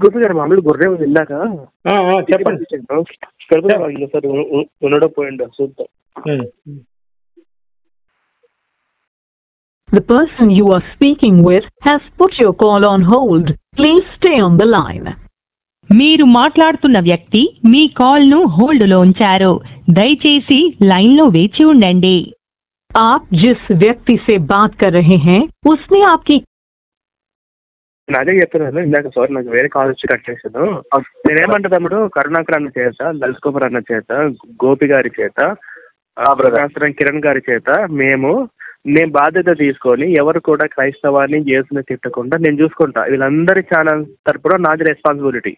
గుర్తు గారు మామూలు గొర్రె ఉంది ఇందాక చెప్పండి సార్ ఉన్నాడో పోయిండో చూద్దాం. The person you are speaking with has put your call on hold. Please stay on the line. మీరు మాట్లాడుతున్న వ్యక్తి మీ కాల్ ను హోల్డ్ లో ఉంచారు. దయచేసి లైన్ లో వేచి ఉండండి. आप जिस व्यक्ति से बात कर रहे हैं उसने आपकी అదే చెప్తున్నాను ఇందాక. సారీ నాకు వేరే కాల్ వచ్చి కట్ చేశాను. నేనేమంటా తమ్ముడు, కరుణాకర్ అన్న చేత, లలిత్ కుమార్ అన్న చేత, గోపి గారి చేత, కిరణ్ గారి చేత నేను బాధ్యత తీసుకొని ఎవరు కూడా క్రైస్తవాన్ని యేసుని తిట్టకుండా నేను చూసుకుంటా. వీళ్ళందరి ఛానల్ తరపున నాది రెస్పాన్సిబిలిటీ.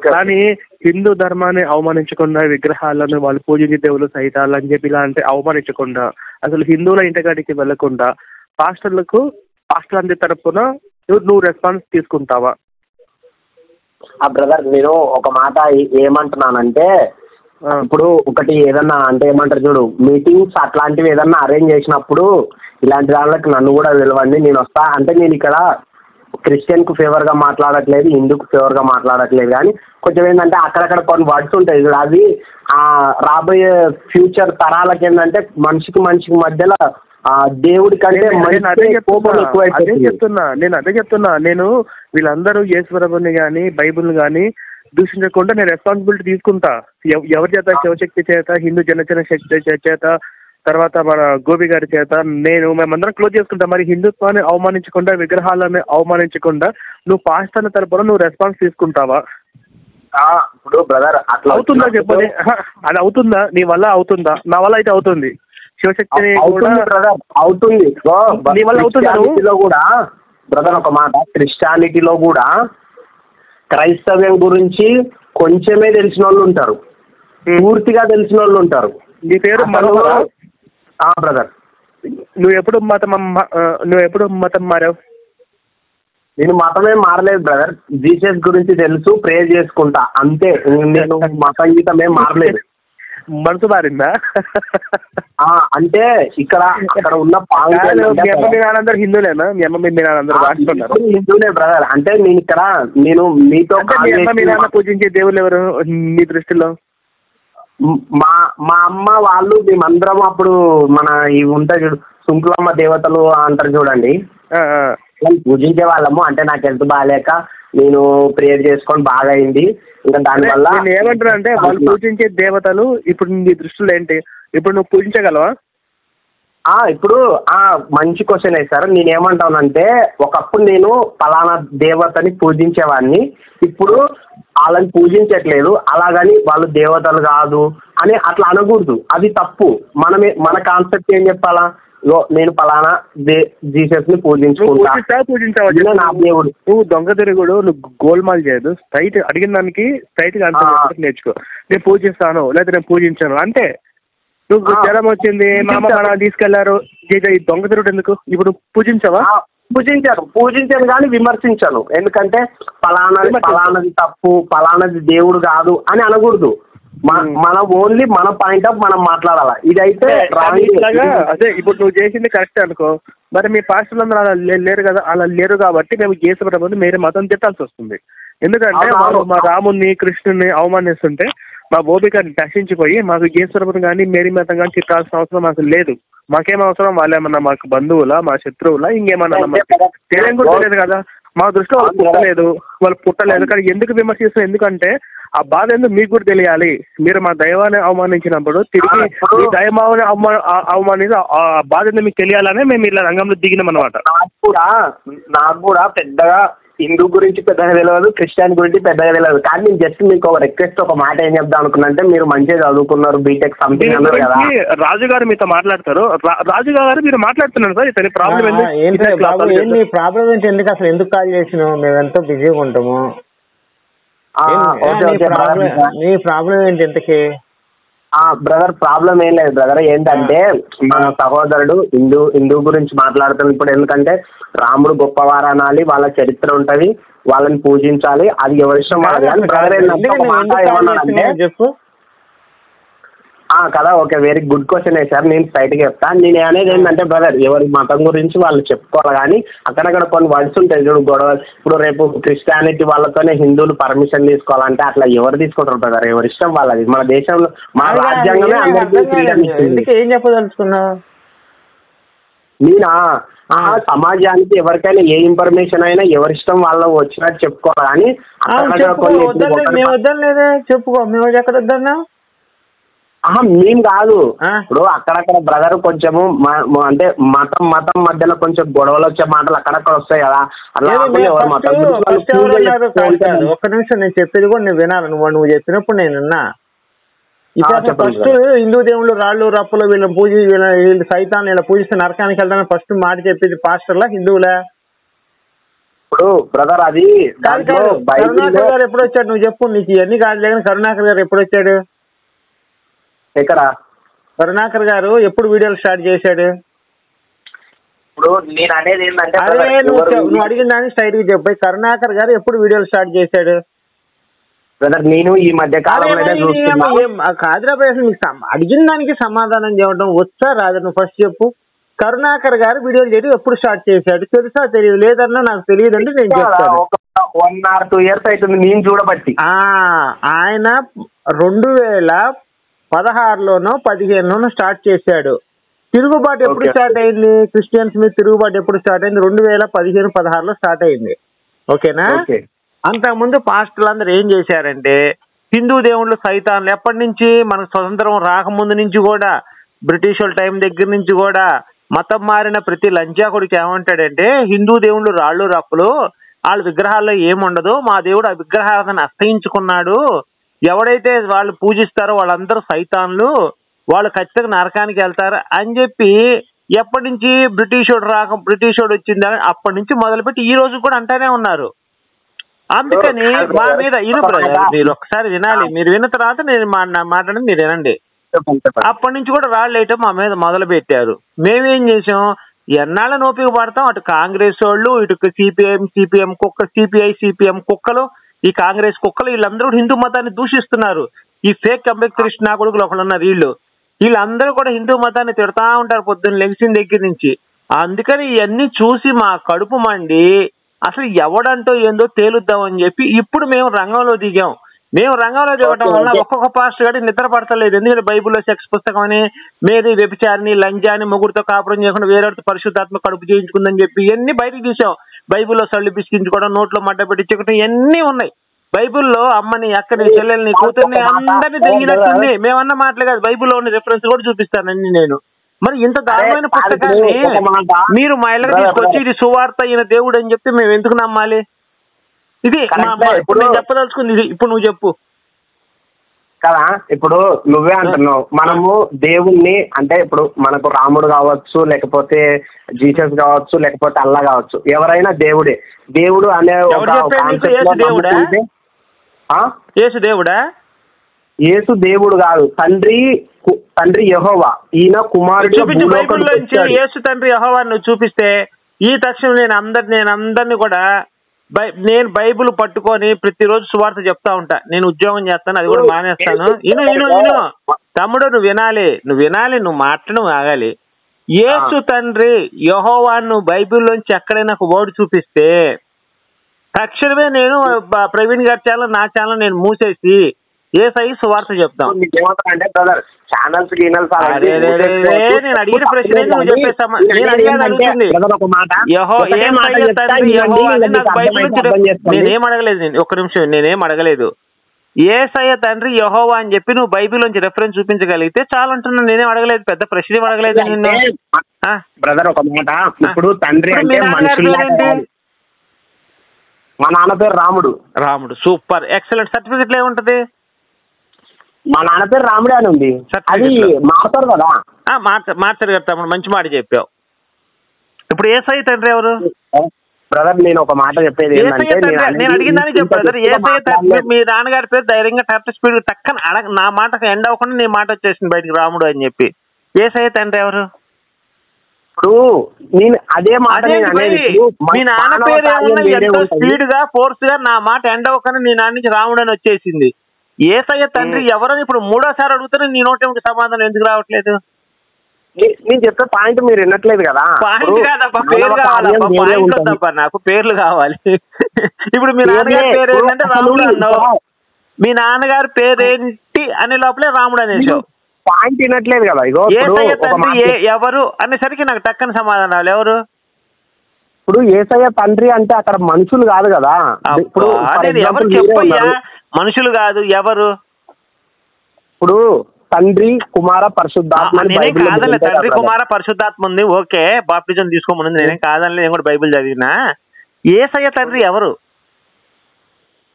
కానీ హిందూ ధర్మాన్ని అవమానించకుండా, విగ్రహాలను వాళ్ళు పూజించే దేవులు సైతాలు అని చెప్పి ఇలా అంటే అవమానించకుండా, అసలు హిందువుల ఇంటికాడికి వెళ్లకుండా పాస్టర్ అందరి తరపున నువ్వు రెస్పాన్స్ తీసుకుంటావా? బ్రదర్ నేను ఒక మాట ఏమంటున్నానంటే, ఇప్పుడు ఒకటి ఏదన్నా అంటే ఏమంటారు చూడు, మీటింగ్స్ అట్లాంటివి ఏదన్నా అరేంజ్ చేసినప్పుడు ఇలాంటి దానికి నన్ను కూడా పిలవండి, నేను వస్తా. అంటే నేను ఇక్కడ క్రిస్టియన్ కు ఫేవర్ గా మాట్లాడట్లేదు, హిందూకు ఫేవర్ గా మాట్లాడట్లేదు, కానీ కొంచెం ఏంటంటే అక్కడక్కడ కొన్ని వర్డ్స్ ఉంటాయి చూడు, అవి రాబోయే ఫ్యూచర్ తరాలకి ఏంటంటే మనిషికి మధ్యలో దేవుడి కంటే నేను అదే చెప్తున్నా. నేను వీళ్ళందరూ యేసుప్రభుని కానీ బైబుల్ని కానీ దూషించకుండా నేను రెస్పాన్సిబిలిటీ తీసుకుంటా. ఎవరి చేత, శివశక్తి చేత, హిందూ జనసేన శక్తి చేత, తర్వాత మన గోపి గారి చేత మేమందరం క్లోజ్ చేసుకుంటాం. మరి హిందుత్వాన్ని అవమానించకుండా, విగ్రహాలను అవమానించకుండా నువ్వు పాస్టర్ తరపున నువ్వు రెస్పాన్స్ తీసుకుంటావా? ఇప్పుడు బ్రదర్ అట్లా అవుతుందా చెప్పని? అది అవుతుందా? నీ వల్ల అవుతుందా? నా వల్ల అయితే అవుతుంది. శివశక్తిని అవుతుంది. నీ వల్ల అవుతుందా కూడా బ్రదర్? ఒక మాట, క్రిస్టియానిటీలో కూడా క్రైస్తవ్యం గురించి కొంచెమే తెలిసిన వాళ్ళు ఉంటారు, పూర్తిగా తెలిసిన వాళ్ళు ఉంటారు. నీ పేరు బ్రదర్ నువ్వు ఎప్పుడు మతం మారావు? నేను మతమేం మారలేదు బ్రదర్. జీసస్ గురించి తెలుసు, ప్రే చేసుకుంటా అంతే. నేను మతం గీతమేం మారలేదు. మనసు మారిందా? అంటే ఇక్కడ ఉన్న అందరు హిందూలేనా? మీ అమ్మ మీ నాన్న రాస్తున్నారు హిందూలే బ్రదర్. అంటే నేను మీతో మీ నాన్న పూజించే దేవుళ్ళు ఎవరు నీ దృష్టిలో? మా అమ్మ వాళ్ళు మేమందరం అప్పుడు మన ఇవి ఉంటాయి చూడు, సుంకులమ్మ దేవతలు అంటారు చూడండి, పూజించే వాళ్ళము. అంటే నాకు హెల్త్ బాగాలేక నేను ప్రేయర్ చేసుకొని బాగా అయింది. ఇంకా దానివల్ల ఏమంటారు అంటే వాళ్ళు పూజించే దేవతలు ఇప్పుడు నీ దృష్టిలో ఏంటి? ఇప్పుడు నువ్వు పూజించగలవా? ఇప్పుడు మంచి క్వశ్చన్ వేశారు. నేనేమంటానంటే, ఒకప్పుడు నేను పలానా దేవతని పూజించేవాడిని, ఇప్పుడు వాళ్ళని పూజించట్లేదు, అలాగని వాళ్ళు దేవతలు కాదు అని అట్లా అనకూడదు. అది తప్పు. మన కాన్సెప్ట్ ఏం చెప్పాలా? నేను పలానా జీసస్ ని పూజించావా? నువ్వు దొంగ తిరుగుడు, నువ్వు గోల్మాల్ చేయదు. స్ట్రైట్ అడిగిన దానికి స్ట్రైట్ గా ఆన్సర్ నేర్చుకో. నేను పూజిస్తాను లేదా నేను పూజించాను అంటే నువ్వు జ్వరం వచ్చింది, మా అమ్మ తీసుకెళ్లారు, ఈ దొంగ తిరుగుడు ఎందుకు? ఇప్పుడు పూజించావా? పూజించాను కానీ విమర్శించాను. ఎందుకంటే పలానది తప్పు, పలానది దేవుడు కాదు అని అనకూడదు. మనం ఓన్లీ మన పాయింట్ ఆఫ్ మనం మాట్లాడాలా. ఇదైతే అదే ఇప్పుడు నువ్వు చేసింది కరెక్ట్ అనుకో, మరి మీ పాస్టర్లు అందరూ అలా లేరు కదా. అలా లేరు కాబట్టి మేము యేసు ప్రభువుని మీరే మతం తిట్టాల్సి వస్తుంది. ఎందుకంటే మా రాముని, కృష్ణుని అవమానిస్తుంటే మా ఓపికని నశించిపోయి మాకు యేసు ప్రభువుని కానీ మేరీ మతం కానీ తిట్టాల్సిన అవసరం మాకు లేదు. మాకేం అవసరం? వాళ్ళేమన్నా మాకు బంధువులా, మా శత్రువులా, ఇంకేమన్నా తెలియని కూడా తెలియదు కదా. మా దృష్టిలో వాళ్ళు పుట్టలేదు కానీ ఎందుకు విమర్శిస్తాం? ఎందుకంటే ఆ బాధ ఎందుకు మీకు కూడా తెలియాలి. మీరు మా దైవాన్ని అవమానించినప్పుడు తిరిగి మీ దైవాన్ని అవమానించి ఆ బాధ ఎందుకు మీకు తెలియాలనే మేము ఇలా రంగంలో దిగినాం అనమాట. నాకు కూడా పెద్దగా హిందూ గురించి పెద్దగా తెలియదు, క్రిస్టియన్ గురించి పెద్దగా తెలియదు. కానీ నేను జస్ట్ మీకు ఒక రిక్వెస్ట్, ఒక మాట ఏం చెప్దాం అనుకున్నంటే, మీరు మంచిగా చదువుకున్నారు, బీటెక్ సంథింగ్ అన్నారు కదా. రాజు గారు మీతో మాట్లాడతారు. రాజు గారు మీరు మాట్లాడుతున్నారు సార్, ఇతని ప్రాబ్లం ప్రాబ్లం ఏంటి? ఎందుకు కాల్ చేసినావు? మేము ఎంతో బిజీగా ఉంటాము. నీ ప్రాబ్లం ఏంటి ఇంతకీ? బ్రదర్ ప్రాబ్లం ఏం లేదు బ్రదర్. ఏంటంటే మన సహోదరుడు హిందూ గురించి మాట్లాడుతాం ఇప్పుడు. ఎందుకంటే రాముడు గొప్పవారు అనాలి, వాళ్ళ చరిత్ర ఉంటది, వాళ్ళని పూజించాలి, అది ఎవరి ఇష్టం. చెప్పు. కదా, ఓకే, వెరీ గుడ్ క్వశ్చన్ వేశారు. నేను స్ట్రైట్గా చెప్తాను. నేను అనేది ఏంటంటే బ్రదర్, ఎవరి మతం గురించి వాళ్ళు చెప్పుకోవాలి, కానీ అక్కడక్కడ కొన్ని వర్డ్స్ ఉంటాయి చూడు, గొడవ. ఇప్పుడు రేపు క్రిస్టియానిటీ వాళ్ళతోనే హిందువులు పర్మిషన్ తీసుకోవాలంటే అట్లా ఎవరు తీసుకుంటారు బ్రదర్? ఎవరి ఇష్టం వాళ్ళది. మన దేశంలో మన రాజ్యాంగమే అందరికీ ఫ్రీడమ్ ఇస్తుంది. ఏం చెప్పదలుచుకున్నావు? నేనా సమాజానికి ఎవరికైనా ఏ ఇన్ఫర్మేషన్ అయినా ఎవరిష్టం వాళ్ళు వచ్చినట్టు చెప్పుకోవాలి, కానీ మేము వద్దలేదే చెప్పుకో. మేము ఎక్కడ వద్దన్నా? మేము కాదు. ఇప్పుడు అక్కడక్కడ బ్రదర్ కొంచెము అంటే మతం మధ్యలో కొంచెం గొడవలు వచ్చే మాటలు అక్కడక్కడ వస్తాయి కదా, అలా ఎవరు మతం ఒక్క నిమిషం నేను చెప్పేది కూడా నువ్వు వినాలి. నువ్వు చెప్పినప్పుడు నేను విన్నా. ఫస్ట్ హిందూ దేవుళ్ళు రాళ్ళు రప్పులు వీళ్ళని వీళ్ళు సైతాన్ని ఇలా పూజిస్తే నరకానికి వెళ్తానని ఫస్ట్ మాట చెప్పింది పాస్టర్లా హిందువులా? ఇప్పుడు బ్రదర్ అది కరుణాకర్ గారు ఎప్పుడు వచ్చాడు నువ్వు చెప్పు. నీకు ఇవన్నీ కాదు కానీ కరుణాకర్ గారు ఎప్పుడు వచ్చాడు? ఎక్కడ కరుణాకర్ గారు ఎప్పుడు వీడియోలు స్టార్ట్ చేశాడు? ఇప్పుడు నేను అనేది ఏంటంటే నువ్వు అడిగిన దాన్ని స్ట్రైట్ గా చెప్పి, కరుణాకర్ గారు ఎప్పుడు వీడియోలు స్టార్ట్ చేశాడు? బ్రదర్ నేను ఈ మధ్య కాలంలో కాదురా మీకు అడిగిన దానికి సమాధానం చెప్పడం వచ్చా రాదు? నువ్వు ఫస్ట్ చెప్పు. కరుణాకర్ గారు వీడియోలు చేయడం ఎప్పుడు స్టార్ట్ చేశాడు? తెలుసా తెలియదు? లేదన్నా నాకు తెలియదు అంటే నేను చెప్తాను. 1 or 2 years అవుతుంది నేను చూడబట్టి. ఆయన 2016లోనో 15లోనో స్టార్ట్ చేశాడు. తిరుగుబాటు ఎప్పుడు స్టార్ట్ అయింది? క్రిస్టియన్స్ మీద తిరుగుబాటు ఎప్పుడు స్టార్ట్ అయింది? 2015-16లో స్టార్ట్ అయింది. ఓకేనా? అంతకుముందు పాస్టర్లు అందరూ ఏం చేశారంటే హిందూ దేవుళ్ళు సైతాన్లు ఎప్పటి నుంచి మనకు స్వతంత్రం రాకముందు నుంచి కూడా, బ్రిటిష్ వాళ్ళ టైం దగ్గర నుంచి కూడా మతం మారిన ప్రతి లంచాకుడికి ఏమంటాడంటే హిందూ దేవుళ్ళు రాళ్ళు రప్పులు, వాళ్ళ విగ్రహాల్లో ఏముండదు, మా దేవుడు ఆ విగ్రహాలను అస్తయించుకున్నాడు, ఎవడైతే వాళ్ళు పూజిస్తారో వాళ్ళందరూ సైతాన్లు, వాళ్ళు ఖచ్చితంగా నరకానికి వెళ్తారు అని చెప్పి ఎప్పటి నుంచి బ్రిటిష్ వాడు వచ్చింది అప్పటి నుంచి మొదలుపెట్టి ఈ రోజు కూడా అంటానే ఉన్నారు. అందుకని మా మీద మీరు ఒకసారి వినాలి. మీరు విన్న తర్వాత నేను మాట్లాడి మీరు వినండి. అప్పటి నుంచి కూడా రాళ్ళు వేయటం మా మీద మొదలు పెట్టారు. మేమేం చేసాం, ఎన్నాళ్ళ నోపిక పడతాం, అటు కాంగ్రెస్ వాళ్ళు, ఇటు సిపిఎం కుక్క, సిపిఎం కుక్కలు, ఈ కాంగ్రెస్ కుక్కలు, వీళ్ళందరూ హిందూ మతాన్ని దూషిస్తున్నారు. ఈ ఫేక్ అంబేద్కరిస్ట్ నా కొడుకులు ఒకళ్ళు ఉన్నారు, వీళ్ళందరూ కూడా హిందూ మతాన్ని తిడతా ఉంటారు పొద్దున్న లెగిసిన దగ్గర నుంచి. అందుకని ఇవన్నీ చూసి మా కడుపు మండి అసలు ఎవడంటో ఏందో తేలుద్దామని చెప్పి ఇప్పుడు మేము రంగంలో దిగాం. మేము రంగంలో దిగటం వల్ల ఒక్కొక్క పాస్టర్ గారి నిద్ర పడతలేదు. ఎందుకంటే బైబుల్లో సెక్స్ పుస్తకం అని, మేరీ వ్యభిచారిని, లంజాని, ముగ్గురితో కాపురం చేయకుండా వేరే పరిశుద్ధాత్మ కడుపు చేయించుకుందని చెప్పి ఇవన్నీ బయటకు తీసాం. బైబుల్లో సళ్ళు బిస్కించుకోవడం, నోట్లో మడ్డ పెట్టించుకోవడం ఇవన్నీ ఉన్నాయి. బైబుల్లో అమ్మని, అక్కని, చెల్లెల్ని, కూతుర్ని అందరినీ తెంగినట్టుంది. మేమన్న మాటలే కాదు, బైబుల్లో ఉన్న రిఫరెన్స్ కూడా చూపిస్తానండి నేను. మరి ఇంత దారుణమైన పుస్తకాన్ని మీరు మా ఇళ్ళకి తీసుకొచ్చి ఇది సువార్త ఈయన దేవుడు అని చెప్తే మేము ఎందుకు నమ్మాలి? ఇది ఇప్పుడు నేను చెప్పదలుచుకుంది ఇది. ఇప్పుడు నువ్వు చెప్పు కదా. ఇప్పుడు నువ్వే అంటున్నావు మనము దేవుణ్ణి అంటే ఇప్పుడు మనకు రాముడు కావచ్చు, లేకపోతే జీసస్ కావచ్చు, లేకపోతే అల్లా కావచ్చు, ఎవరైనా దేవుడే. దేవుడు అనే యేసు దేవుడా? యేసు దేవుడు కాదు, తండ్రి యెహోవా. ఈయన కుమారుడు. యేసు తండ్రి యెహోవా నువ్వు చూపిస్తే ఈ తక్షణం నేను అందరినీ కూడా నేను బైబుల్ పట్టుకొని ప్రతిరోజు సువార్త చెప్తా ఉంటా. నేను ఉద్యోగం చేస్తాను, అది కూడా మానేస్తాను. ఇను తమ్ముడు, నువ్వు వినాలి, నువ్వు మాట్లాడడం ఆగాలి. యేసు తండ్రి యెహోవా నువ్వు బైబిల్లోంచి ఎక్కడైనా ఒక వర్డ్ చూపిస్తే తక్షణమే నేను ప్రవీణ్ గారి ఛానల్, నా ఛానల్ నేను మూసేసి యేసయ్య సువార్త చెప్తాం. నేను అడిగిన ప్రశ్న నువ్వు చెప్పేస్తామా? నేను నేనేం అడగలేదు. ఒక్క నిమిషం, నేనేం అడగలేదు. యేసయ్య తండ్రి యెహోవా అని చెప్పి నువ్వు బైబిల్ నుంచి రెఫరెన్స్ చూపించగలిగితే చాలా అంటున్నా. నేనేం అడగలేదు, పెద్ద ప్రశ్న అడగలేదు నిన్ను. బ్రదర్ ఒక మాట, ఇప్పుడు తండ్రి అంటే మా నాన్న పేరు రాముడు. Super, excellent. సర్టిఫికెట్ ఏముంటది? మా నాన్న పేరు రాముడే అని ఉంది. అది మారుతారు కదా? మార్చారు కదా తమ్ముడు, మంచి మాట చెప్పావు. ఇప్పుడు యేసయ్య తండ్రి ఎవరు? బ్రదర్ నేను ఒక మాట చెప్పేది నేను అడిగిందని చెప్పు బ్రదర్. యేసయ్య తండ్రి మీ నాన్నగారి పేరు ధైర్యంగా టాప్ స్పీడ్ టక్కన నా మాటకు ఎండ్ అవ్వకుండా నీ మాట వచ్చేసింది బయటికి, రాముడు అని చెప్పి. యేసయ్య తండ్రి ఎవరు? ఇప్పుడు నేను అదే మాట మీ నాన్న పేరు ఏమన్నా ఎంతో స్పీడ్ గా ఫోర్స్ గా నా మాట ఎండ్ అవ్వకుండా నీ నాన్న నుంచి రాముడు అని వచ్చేసింది. యేసయ్య తండ్రి ఎవరని ఇప్పుడు మూడోసారి అడుగుతారు, నీ నోటి సమాధానం ఎందుకు రావట్లేదు? నేను చెప్పే పాయింట్ మీరు వినట్లేదు కదా. పాయింట్ కాదప్ప, పేరు కావాలప్ప, పాయింట్ వద్దప్ప, నాకు పేర్లు కావాలి. ఇప్పుడు మీ నాన్నగారి పేరు ఏంటంటే రాముడు అన్నావు, మీ నాన్నగారి పేరేంటి అనే లోపలే రాముడు అనేసావు. పాయింట్ వినట్లేదు కదా. యేసయ్య తండ్రి ఎవరు అనేసరికి నాకు టక్కని సమాధానాలు ఎవరు? ఇప్పుడు యేసయ్య తండ్రి అంటే అక్కడ మనుషులు కాదు కదా. ఇప్పుడు ఎవరు చెప్పయ్యా? మనుషులు కాదు, ఎవరు? ఇప్పుడు తండ్రి కుమార పరిశుద్ధాత్మ. తండ్రి కుమార పరిశుద్ధాత్మ ఉంది, ఓకే, బాప్టిజం తీసుకోమని నేనేం కాదని, నేను కూడా బైబిల్ చదివినా. యేసయ్య తండ్రి ఎవరు?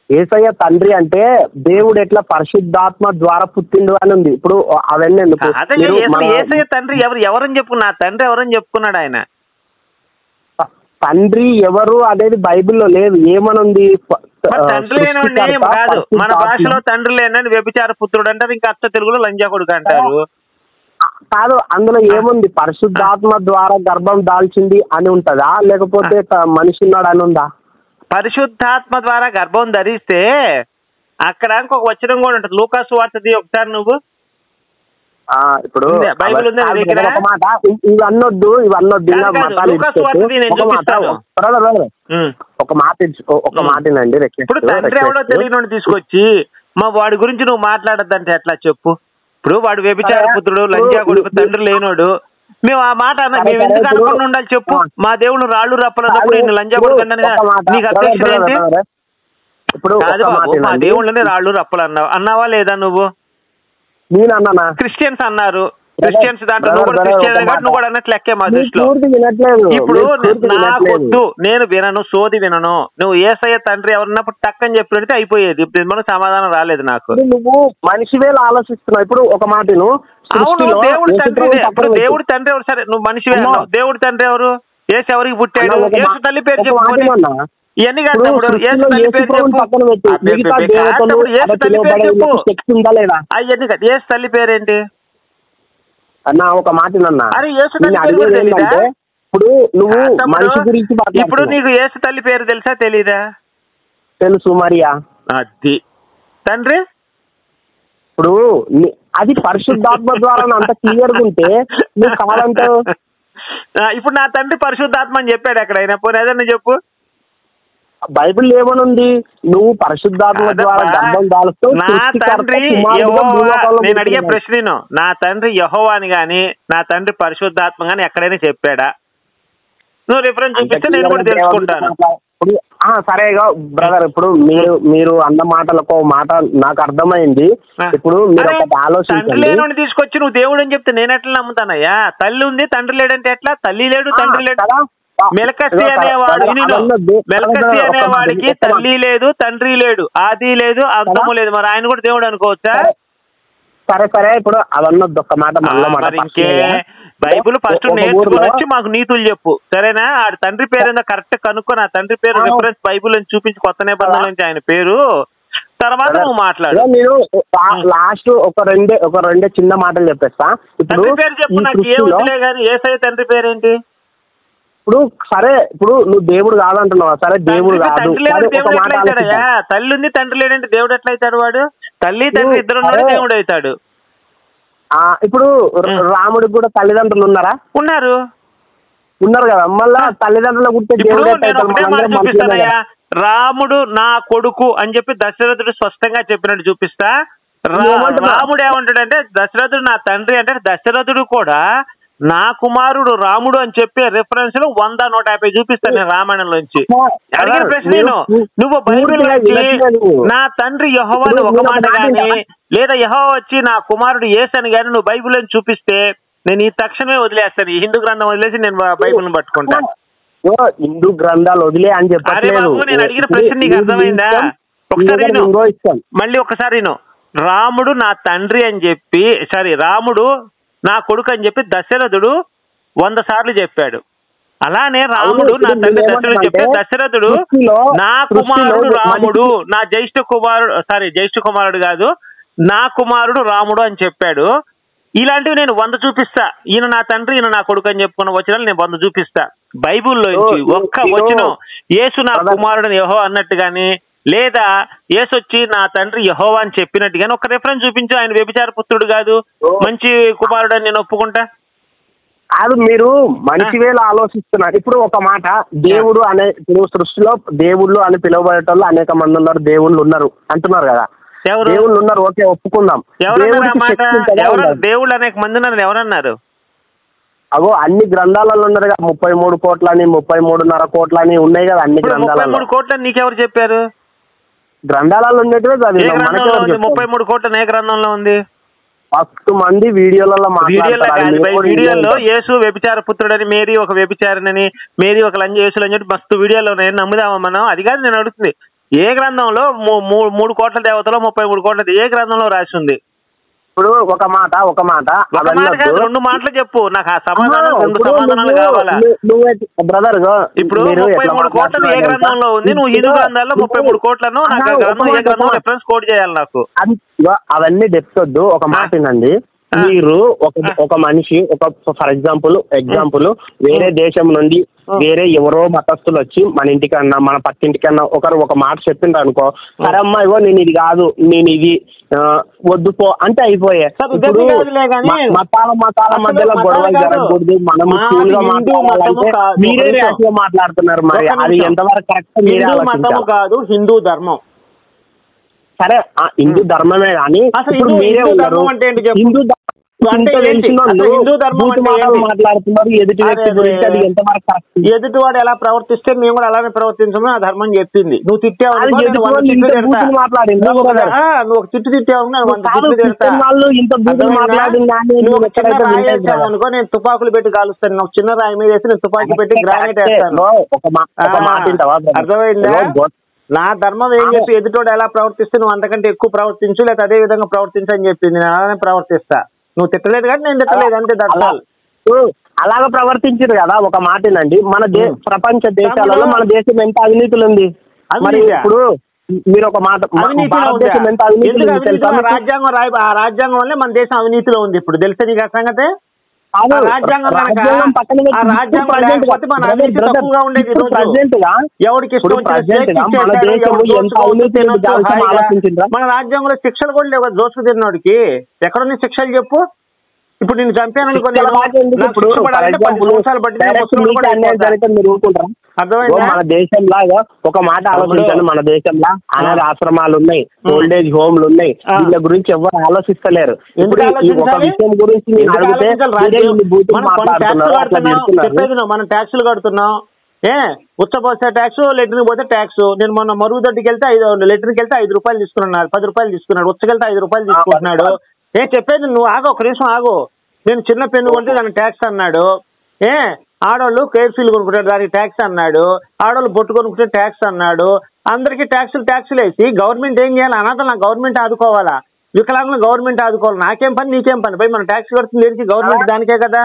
యేసయ్య తండ్రి అంటే దేవుడు ఎట్లా పరిశుద్ధాత్మ ద్వారా పుట్టిండు అని ఉంది. ఇప్పుడు అవన్నీ ఎందుకు? యేసయ్య తండ్రి ఎవరు? ఎవరని చెప్పుకున్నా? తండ్రి ఎవరని చెప్పుకున్నాడు ఆయన? తండ్రి ఎవరు అనేది బైబిల్లో లేదు. ఏమనుంది? తండ్రి లేనండి కాదు, మన భాషలో తండ్రి లేనని వ్యభిచార పుత్రుడు అంటారు, ఇంకా అచ్చ తెలుగులో లంజా కొడుకు అంటారు. కాదు, అందులో ఏముంది? పరిశుద్ధాత్మ ద్వారా గర్భం దాల్చింది అని ఉంటదా, లేకపోతే మనిషి ఉన్నాడు అని ఉందా? పరిశుద్ధాత్మ ద్వారా గర్భం ధరిస్తే అక్కడ ఇంకొక వచనం కూడా ఉంటుంది, లూకాసు వార్తది ఒకసారి నువ్వు. ఇప్పుడు బైబిల్ ఉంది ఇవన్నొద్దు. ఒక మాటనండి. ఇప్పుడు తండ్రి ఎవడో తెలియని తీసుకొచ్చి మా వాడి గురించి నువ్వు మాట్లాడద్దంటే ఎట్లా చెప్పు? ఇప్పుడు వాడు వ్యభిచార పుత్రుడు, లంజా కొడుకు, తండ్రి లేనోడు. మేము ఆ మాట మేము ఎందుకు అనుకుని ఉండాలి చెప్పు? మా దేవుడు రాళ్ళు రప్పలన్నప్పుడు నేను లంజా కొడుకు నీకు అధ్యక్షుడు ఏంటి? కాదు బాబు, మా దేవుళ్ళని రాళ్ళు రప్పలు అన్నావా లేదా నువ్వు? క్రిస్టియన్స్ అన్నారు, క్రిస్టియన్స్ దాంట్లో నువ్వు కూడా క్రిస్టియన్ నువ్వు కూడా అన్నట్టు లెక్కే మా దృష్టిలో. ఇప్పుడు నాకొద్దు, నేను వినను, సోది వినను. నువ్వు యేసయ్య తండ్రి ఎవరన్నప్పుడు టక్కని చెప్పినట్టు అయిపోయేది. ఇప్పుడు మనకు సమాధానం రాలేదు నాకు. నువ్వు మనిషివేళ ఆలోచిస్తున్నావు. ఇప్పుడు ఒక మాటను, అవును దేవుడు తండ్రి, ఇప్పుడు దేవుడు తండ్రి ఎవరు? సరే నువ్వు మనిషివే అన్నావు, దేవుడు తండ్రి ఎవరు? యేసు ఎవరికి పుట్టాడు? యేసు తల్లి పేరు చెప్పు. ఇవన్నీ కాదు, యేసు తల్లి పేరు చెప్పు. యేసు తల్లి పేరు చెప్పు. అవన్నీ కాదు, యేసు తల్లి పేరేంటి అన్నా? ఒక మాట అన్నా. అరే యేసు తల్లి పేరు తెలీదా? ఇప్పుడు నువ్వు మనిషి గురించి ఇప్పుడు నీకు యేసు తల్లి పేరు తెలుసా తెలీదా? తెలుసు. మరియా అది తండ్రి. ఇప్పుడు అది పరిశుద్ధాత్మ ద్వారా అంత క్లియర్ గా ఉంటే నువ్వు కావాలంటావు. ఇప్పుడు నా తండ్రి పరిశుద్ధాత్మ అని చెప్పాడు ఎక్కడైనా? పోనీ ఏదన్నా చెప్పు. బైబిల్ ఏమనుంది? నువ్వు పరిశుద్ధాత్మ ద్వారా గర్భం దాలుస్తావు. నా తండ్రి నేను అడిగే ప్రశ్న, నా తండ్రి యెహోవా అని గాని నా తండ్రి పరిశుద్ధాత్మ గాని ఎక్కడైనా చెప్పాడా? నువ్వు రిఫరెన్స్ చూపిస్తే నేను కూడా తెలుసుకుంటాను. సరేగా బ్రదర్, ఇప్పుడు మీరు అన్న మాటలకు మాట నాకు అర్థమైంది. ఇప్పుడు మీరు ఆలోచించండి. తీసుకొచ్చి నువ్వు దేవుడు అని చెప్తే నేను ఎట్లా నమ్ముతానయ్యా? తల్లి ఉంది, తండ్రి లేడంటే ఎట్లా? తల్లి లేడు, తండ్రి లేడు. మెలకసి అనేవాడు, మెలకసి అనేవాడికి తల్లి లేదు, తండ్రి లేడు, ఆది లేదు, అంతము లేదు. మరి ఆయన కూడా దేవుడు అనుకోవచ్చా? సరే ఇప్పుడు అవన్నీ ఒక్క మాట. ఇంకే బైబుల్ ఫస్ట్ నేర్చుకుని వచ్చి మాకు నీతులు చెప్పు, సరేనా? ఆ తండ్రి పేరు ఏదో కరెక్ట్ కనుక్కో. నా తండ్రి పేరు రిఫరెన్స్ బైబుల్ అని చూపించి కొత్త నిబంధనల నుంచి ఆయన పేరు, తర్వాత నువ్వు మాట్లాడు. నేను లాస్ట్ ఒక రెండే చిన్న మాటలు చెప్పేస్తా. ఇప్పుడు పేరు చెప్పు, నాకు ఏ వదిలే కానీ. యేసయ్య తండ్రి పేరేంటి? ఇప్పుడు సరే, ఇప్పుడు నువ్వు దేవుడు కాదంటున్నావా? సరే దేవుడు కాదు, తల్లి ఉంది తండ్రి లేడంటే దేవుడు ఎట్లా అవుతాడు? వాడు తల్లి తండ్రి ఇద్దరు దేవుడు అవుతాడు. ఇప్పుడు రాముడికి కూడా తల్లిదండ్రులు ఉన్నారా? ఉన్నారు కదా. మళ్ళా తల్లిదండ్రుల చూపిస్తానయ్యా. రాముడు నా కొడుకు అని చెప్పి దశరథుడు స్పష్టంగా చెప్పినట్టు చూపిస్తా. రాముడు ఏమంటాడంటే దశరథుడు నా తండ్రి అంటే, దశరథుడు కూడా నా కుమారుడు రాముడు అని చెప్పే రిఫరెన్స్ లో 100-150 చూపిస్తాను నేను రామాయణంలోంచి. అడిగిన ప్రశ్న నువ్వు బైబిల్ నా తండ్రి యెహోవా అని ఒక మాట గాని, లేదా యెహోవా వచ్చి నా కుమారుడు యేసు అని గాని నువ్వు బైబిల్ అని చూపిస్తే నేను ఈ తక్షణమే వదిలేస్తాను. ఈ హిందూ గ్రంథం వదిలేసి నేను బైబిల్ పట్టుకుంటాను. హిందూ గ్రంథాలు వదిలే అని చెప్పలేదు. నేను అడిగిన ప్రశ్న నీకు అర్థమైందా? ఒకసారి మళ్ళీ ఒకసారి రాముడు నా తండ్రి అని చెప్పి, రాముడు నా కొడుకు అని చెప్పి దశరథుడు 100 సార్లు చెప్పాడు. అలానే రాముడు నా తండ్రి దశరథుడు చెప్పే, దశరథుడు నా కుమారుడు రాముడు, నా జ్యేష్ఠ కుమారుడు కాదు, నా కుమారుడు రాముడు అని చెప్పాడు. ఇలాంటివి నేను 100 చూపిస్తా. ఈయన నా తండ్రి, ఈయన నా కొడుకు అని చెప్పుకున్న వచనాలు నేను 100 చూపిస్తా. బైబుల్లోంచి ఒక్క వచనం యేసు నా కుమారుడు యెహోవా అన్నట్టు గాని, లేదా యేసు వచ్చి నా తండ్రి యెహోవా అని చెప్పినట్టుగానే ఒక రిఫరెన్స్ చూపించు, ఆయన వ్యభిచార పుత్రుడు కాదు మంచి కుమారుడు అని నేను ఒప్పుకుంటా. అది మీరు మంచి వేళ ఆలోచిస్తున్నారు. ఇప్పుడు ఒక మాట, దేవుడు అనే ఇప్పుడు సృష్టిలో దేవుళ్ళు అని పిలువబడేటోళ్ళు అనేక మంది ఉన్నారు, దేవుళ్ళు ఉన్నారు అంటున్నారు కదా. దేవుళ్ళు ఉన్నారు, ఓకే ఒప్పుకుందాం. దేవుళ్ళు అనేక మంది ఉన్నారు, ఎవరన్నారు? అగో అన్ని గ్రంథాలలో ఉన్నారు కదా, 33 కోట్లని 33.5 కోట్లని ఉన్నాయి కదా అన్ని గ్రంథాలలో. 33 కోట్లని నీకెవరు చెప్పారు? గ్రంథాలలో ఉండేటివే కాదు. 33 కోట్ల ఏ గ్రంథంలో ఉంది? ఫస్ట్ మంది వీడియోలలో వీడియోలో యేసు వ్యభిచార పుత్రుడని, మేరీ ఒక వ్యభిచారినని, మేరీ ఒక లంజ యేసు లంజ మస్తు వీడియోలో ఉన్నాయి, నమ్ముదామా మనం? అది కాదు నేను అడుగుతుంది. ఏ గ్రంథంలో 3 కోట్ల దేవతలో 33 కోట్ల ఏ గ్రంథంలో రాసి ఉంది? ఇప్పుడు ఒక మాట 2 మాటలు చెప్పు నాకు. ఆ సమాధానం 2 సమాధానాలు కావాలా బ్రదర్? ఇప్పుడు 33 కోట్లను ఏ గ్రంథంలో ఉంది? నువ్వు హిందూ గ్రంథాల్లో 33 కోట్లను నాకు గ్రంథం ఏ గ్రంథం రెఫరెన్స్ కోడ్ చేయాలి నాకు. అవన్నీ డెప్త్ వద్దు, ఒక మాట వినండి. మీరు ఒక మనిషి ఫర్ ఎగ్జాంపుల్ వేరే దేశం నుండి వేరే ఎవరో మతస్థులు వచ్చి మన ఇంటికన్నా మన పక్కింటికన్నా ఒక మాట చెప్పిండ్రు అనుకో, సరే అమ్మా ఇగో నేను ఇది కాదు నేను ఇది వద్దు పో అంటే అయిపోయే. మతాల మధ్యలో గొడవలు జరగకూడదు, మనం కూల్ గా మాట్లాడాలంటే మీరే ర్యాష్ గా మాట్లాడుతున్నారు. మరి అది ఎంతవరకు కరెక్ట్ మీరే ఆలోచించాలి. కాదు హిందూ ధర్మం, సరే హిందూ ధర్మమే కానీ ఇప్పుడు మీరే ఉన్నారు హిందూ మాట్లాడుతున్నారు ఎదుటి వ్యక్తి గురించి, అది ఎంతవరకు కరెక్ట్? ఎదుటివాడు ఎలా ప్రవర్తిస్తే మేము కూడా అలానే ప్రవర్తించమని ఆ ధర్మం చెప్పింది. నువ్వు తిట్టావు, నువ్వు ఒక తిట్టు తిట్టావు అనుకో, నేను తుపాకులు పెట్టి కాలుస్తాను. నాకు చిన్న రాయి మీద వేసి నేను తుపాకీ పెట్టి గ్రానైట్ వేస్తాను. అర్థమైందా? నా ధర్మం ఏం చెప్పి ఎదుటోడు ఎలా ప్రవర్తిస్తే నువ్వు అంతకంటే ఎక్కువ ప్రవర్తించు, లేదా అదే విధంగా ప్రవర్తించని చెప్పింది. నేను అలానే ప్రవర్తిస్తా. నువ్వు తిట్టలేదు కానీ నేను తిట్టలేదు, అంతే. అలాగా ప్రవర్తించారు కదా. ఒక మాటేనండి, మన ప్రపంచ దేశాలలో మన దేశం ఎంత అవినీతులు ఉంది. మరి ఇప్పుడు మీరు ఒక మాట, భారతదేశం ఎంత అవినీతి, రాజ్యాంగం వల్లే మన దేశం అవినీతిలో ఉంది. ఇప్పుడు తెలుసా నీకు ఆ సంగతే? మన రాజ్యాంగంలో శిక్షలు కూడా లేవు దోషు తిన్నోడికి. ఎక్కడున్న శిక్షలు చెప్పు? ఇప్పుడు నేను చంపాను అనుకోండి, మన దేశం లాగా ఒక మాట ఆలోచించండి. మన దేశంలో అనాథ ఆశ్రమాలు ఉన్నాయి, ఓల్డేజ్ హోమ్లు ఉన్నాయి, వీళ్ళ గురించి ఎవరు ఆలోచిస్తలేరు. ఇప్పుడు ఒక విషయం గురించి నేను అడిగితే మనం ట్యాక్సులు కడుతున్నాం. ఉచ్చపోసే ట్యాక్స్, లెటర్కి పోతే ట్యాక్స్. నేను మొన్న మరుగుదొడ్డికి వెళ్తే లెటర్కి వెళ్తే 5 రూపాయలు తీసుకున్నాడు, 10 రూపాయలు తీసుకున్నాడు. ఉచ్చకెళ్తే 5 రూపాయలు తీసుకుంటున్నాడు. చెప్పేది నువ్వు ఆగో, ఒక నిమిషం ఆగో. నేను చిన్న పెన్ను కొంటే దానికి ట్యాక్స్ అన్నాడు. ఆడవాళ్ళు కేర్ఫీల్ కొనుక్కుంటారు, దానికి ట్యాక్స్ అన్నాడు. ఆడవాళ్ళు బొట్టు కొనుక్కుంటే ట్యాక్స్ అన్నాడు. అందరికీ ట్యాక్సులు వేసి గవర్నమెంట్ ఏం చేయాలి? అనాథలు నాకు గవర్నమెంట్ ఆదుకోవాలా, వికలాంగులు గవర్నమెంట్ ఆదుకోవాలి. నాకేం పని నీకేం పని? పోయి మనం ట్యాక్స్ కడుతుంది దేనికి? గవర్నమెంట్ దానికే కదా.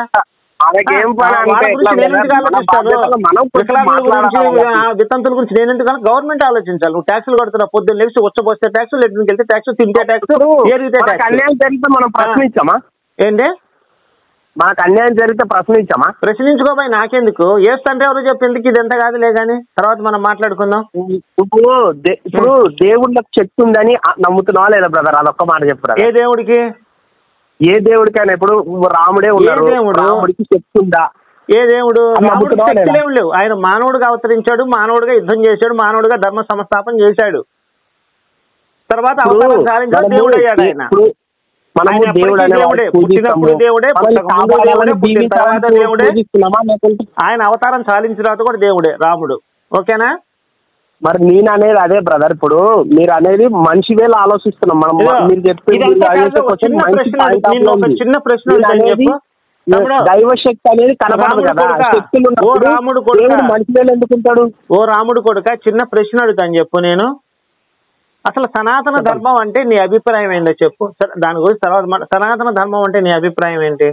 వితంతుల గురించి నేను ఎందుకన్నా గవర్నమెంట్ ఆలోచించాలి. నువ్వు ట్యాక్సులు కడుతున్నావు, పొద్దున్న లేచి వచ్చబోస్తే ట్యాక్స్, లెటర్కి వెళ్తే ట్యాక్స్, తింటే ట్యాక్స్, ఏరిగితే ట్యాక్స్. మనం ప్రశ్నించామా? ఏంటి మనకు అన్యాయం జరిగితే ప్రశ్నించామా? ప్రశ్నించుకోబాయి, నాకెందుకు? ఏస్తంటే ఎవరు చెప్పింది ఇది ఎంత కాదులే కానీ తర్వాత మనం మాట్లాడుకుందాం. ఇప్పుడు దేవుళ్ళకి చెట్టు ఉందని నమ్ముతున్నావా లేదా బ్రదర్? అదొక్క మాట చెప్పురా. ఏ దేవుడికి? ఏ దేవుడికైనా ఇప్పుడు రాముడే ఉన్నాడు, రాముడికి చెట్టు ఉందా? ఏ దేవుడు? శక్తులేం లేవు. ఆయన మానవుడిగా అవతరించాడు, మానవుడిగా యుద్ధం చేశాడు, మానవుడిగా ధర్మ సంస్థాపన చేశాడు. తర్వాత అవతారం సాధించాడు, దేవుడు అయ్యాడు. ఆయన ఆయన అవతారం సాధించిన తర్వాత కూడా దేవుడే రాముడు. ఓకేనా? మరి నేను అనేది అదే బ్రదర్. ఇప్పుడు మీరు అనేది మనిషి వేళ ఆలోచిస్తున్నాం మనం. మీరు చిన్న ప్రశ్న, దైవశక్తి అనేది కనపడదు కదా. శక్తులు రాముడు మనిషి వేళ ఎందుకుంటాడు? ఓ రాముడు కొడుక, చిన్న ప్రశ్న అడుగుతాను చెప్పు. నేను అసలు సనాతన ధర్మం అంటే నీ అభిప్రాయం ఏంటో చెప్పు. దాని గురించి తర్వాత. సనాతన ధర్మం అంటే నీ అభిప్రాయం ఏంటి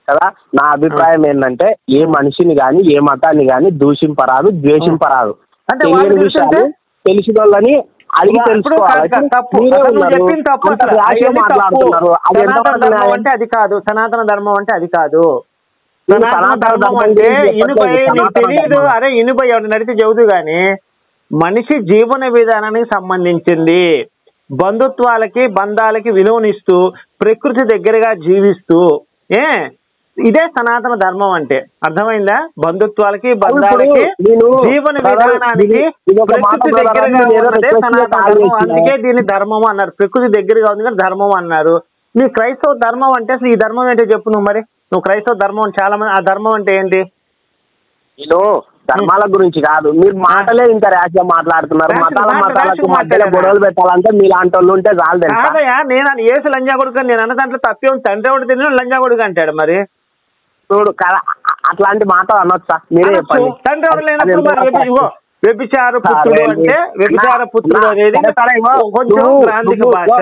కదా? నా అభిప్రాయం ఏంటంటే ఏ మనిషిని గాని ఏ మతాన్ని గాని దూషింపరాదు, ద్వేషింపరాదు. అంటే తెలిసిన వాళ్ళని అడిగి తెలుసుకోవాలి. అంటే అది కాదు సనాతన ధర్మం అంటే. అది కాదు సనాతన ధర్మం అంటే. తెలియదు. అరే ఇనుపై ఎవరు నడితే చెబుతూ గాని మనిషి జీవన విధానానికి సంబంధించింది. బంధుత్వాలకి బంధాలకి విలువనిస్తూ ప్రకృతి దగ్గరగా జీవిస్తూ ఇదే సనాతన ధర్మం అంటే. అర్థమైందా? బంధుత్వాలకి బంధాలకి జీవన విధానానికి ప్రకృతి దగ్గరగా ఉన్నదే సనాతన ధర్మం. అందుకే దీన్ని ధర్మం అన్నారు. ప్రకృతి దగ్గరగా ఉంది కానీ ధర్మం అన్నారు. నీ క్రైస్తవ ధర్మం అంటే అసలు ఈ ధర్మం ఏంటో చెప్పు నువ్వు. మరి నువ్వు క్రైస్తవ ధర్మం చాలా మంది, ఆ ధర్మం అంటే ఏంటి? నేను ధర్మాల గురించి కాదు, మీరు మాటలే ఇంత ర్యాష్ గా మాట్లాడుతున్నారు. మతాలకు మధ్యలో గొడవలు పెట్టాలంటే మీలాంటి వాళ్ళు ఉంటే చాలు. కాదయ్యా, నేను ఏసు లంజా కొడుకు నేను అన్న దాంట్లో తప్పే ఉంది. తండ్రి ఒకటి తిన్న లంజా కొడుకు అంటాడు. మరి చూడు అట్లాంటి మాటలు అనొచ్చా? మీరే చెప్పండి. తండ్రి ఎవరు లేనప్పుడు వ్యభిచార పుత్రుడు అంటే వ్యభిచార పుత్రుడు అనేది కొంచెం గ్రాంధిక భాష.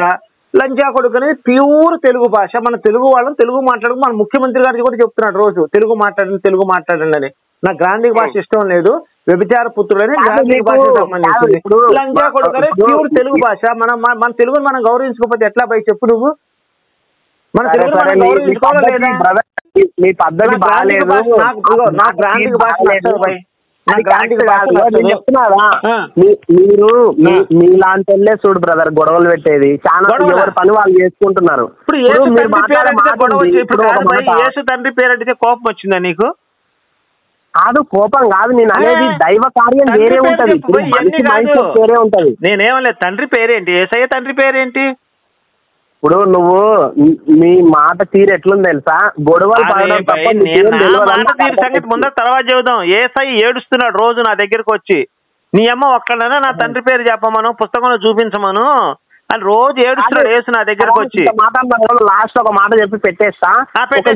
లంజా కొడుకు అనేది ప్యూర్ తెలుగు భాష. మన తెలుగు వాళ్ళని తెలుగు మాట్లాడుకు మన ముఖ్యమంత్రి గారికి కూడా చెప్తున్నాడు రోజు తెలుగు మాట్లాడండి అని. నాకు గ్రాంధిక భాష ఇష్టం లేదు. వ్యభిచార పుత్రుడు అనేది గ్రాంధిక భాషకు సంబంధించింది. లంజా కొడుకు అనేది ప్యూర్ తెలుగు భాష. మన తెలుగుని మనం గౌరవించుకోకపోతే ఎట్లా పోయి చెప్పు నువ్వు? మన తెలుగు మనం గౌరవించుకోవాలా లేదా? మీ పద్ధతి బాగాలేదు. నా గ్రాంధిక భాష చెప్తున్నారా? మీరు మీలాంటి వాళ్ళే చూడు బ్రదర్ గొడవలు పెట్టేది. చాలా ఎవరి పని వాళ్ళు చేసుకుంటున్నారు. ఇప్పుడు యేసు తండ్రి పేరు అడిగితే కోపం వచ్చిందా నీకు? కాదు, కోపం కాదు నేను అనేది. దైవ కార్యం వేరే ఉంటది, వేరే ఉంటది. నేనేమలేదు. తండ్రి పేరేంటి? యేసయ్య తండ్రి పేరేంటి? ఇప్పుడు నువ్వు నీ మాట తీరు ఎట్లుంది తెలుసా? గొడవలు సంగతి ముందర తర్వాత చెబుదాం. యేసయ్య ఏడుస్తున్నాడు రోజు నా దగ్గరకు వచ్చి. నీ అమ్మ ఒక్కడైనా నా తండ్రి పేరు చెప్పమను, పుస్తకంలో చూపించమను అని రోజు ఏడుస్తున్నాడు యేసు నా దగ్గరకు వచ్చి. లాస్ట్ ఒక మాట చెప్పి పెట్టేస్తా. తండ్రి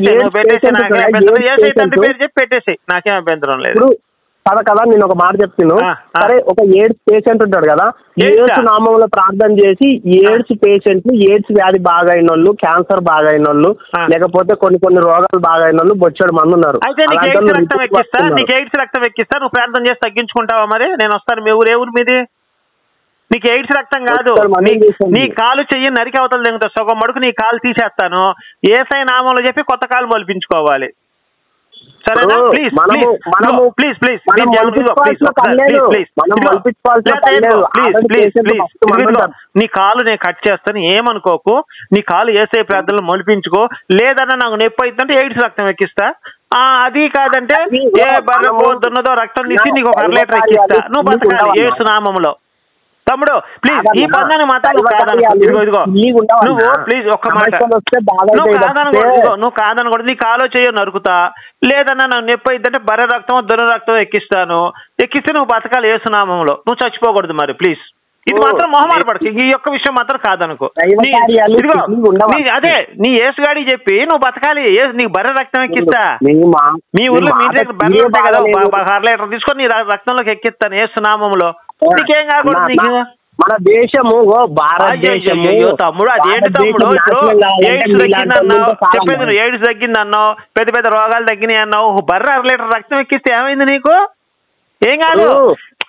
పేరు చెప్పి పెట్టేసి నాకేం అభ్యంతరం లేదు కదా. నేను ఒక మాట చెప్తాను. సరే, ఒక ఎయిడ్స్ పేషెంట్ ఉంటాడు కదా, ఎయిడ్స్ నామంలో ప్రార్థన చేసి ఎయిడ్స్ పేషెంట్లు, ఎయిడ్స్ వ్యాధి బాగా అయిన వాళ్ళు, క్యాన్సర్ బాగా అయిన వాళ్ళు, లేకపోతే కొన్ని రోగాలు బాగా అయిన వాళ్ళు బొచ్చాడు మంది ఉన్నారు. నీకు ఎయిడ్స్ రక్తం ఎక్కిస్తా, నువ్వు ప్రార్థన చేసి తగ్గించుకుంటావా? మరి నేను వస్తాను. మీ ఊరు ఏ ఊరు మీది? నీకు ఎయిడ్స్ రక్తం కాదు, నీ కాలు చెయ్యి నరికి అవతల దిగుతా, సగం మడుకు నీ కాలు తీసేస్తాను. యేసయ్య నామంలో చెప్పి కొత్త కాలు మొలిపించుకోవాలి. సరేనా? ప్లీజ్ ప్లీజ్ ప్లీజ్ నీ కాలు నేను కట్ చేస్తాను, ఏమనుకోకు. నీ కాలు యేసయ్య ప్రార్థనలు మొలిపించుకో. లేదన్నా నాకు నొప్పి అవుతుందంటే ఎయిడ్స్ రక్తం ఎక్కిస్తా. అది కాదంటే ఏ బర్రె పోతున్నదో రక్తం తీసి నీకు 1 లీటర్ ఎక్కిస్తా. నువ్వు బతకాలి యేసు నామంలో. తమ్ముడు ప్లీజ్, ఈ పదాన్ని మాత్రం ఇదిగో నువ్వు ప్లీజ్ ఒక్క మాట, నువ్వు కాదనకూడదు. నీ కాలో చేయో నరుకుతా. లేదన్నా నాకు నొప్పి అయిద్దంటే బర్రె రక్తం దొర రక్తం ఎక్కిస్తాను. ఎక్కిస్తే నువ్వు బతకాలి యేసు నామంలో. నువ్వు చచ్చిపోకూడదు. మరి ప్లీజ్ ఇది మాత్రం మొహమాట పడకు. ఈ యొక్క విషయం మాత్రం కాదనుకో. అదే నీ యేసుగాడి చెప్పి నువ్వు బతకాలి. నీకు బర్రె రక్తం ఎక్కిస్తా. మీ ఊర్లో మీ దగ్గర బర్రెలు ఉంటాయి కదా, 1 లీటర్ తీసుకొని నీ రక్తంలోకి ఎక్కిస్తాను యేసు నామంలో. నీకేం కాకూడదు. నీకు మన దేశము భారతదేశము. తమ్ముడు అదేంటి తమ్ముడు? ఎయిడ్స్ తగ్గిందన్నావు, చెప్పేది ఎయిడ్స్ తగ్గిందన్నావు, పెద్ద పెద్ద రోగాలు తగ్గినాయి అన్నావు. బర్రె 1 లీటర్ రక్తం ఎక్కిస్తే ఏమైంది నీకు? ఏం కాదు.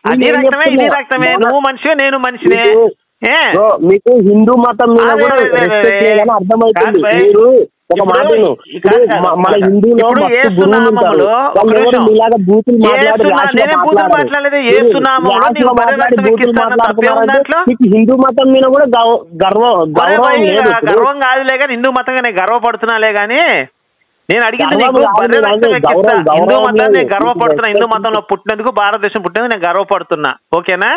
అది రక్తమే ఇది రక్తమే. నువ్వు మనిషివే నేను మనిషినే. మీకు హిందూ మతం మీద అర్థమవుతుంది. మీరు ఒక మాటను మన హిందూలో హిందూ మతం మీద కూడా గర్వం కాదులే కానీ, హిందూ మతంగా నేను గర్వపడుతున్నాలే గానీ, నేను అడిగింది నీకు బర్రె రక్తం ఎక్కిస్తా. హిందూ మతం నేను గర్వపడుతున్నా. హిందూ మతంలో పుట్టినందుకు, భారతదేశం పుట్టినందుకు నేను గర్వపడుతున్నా. ఓకేనా?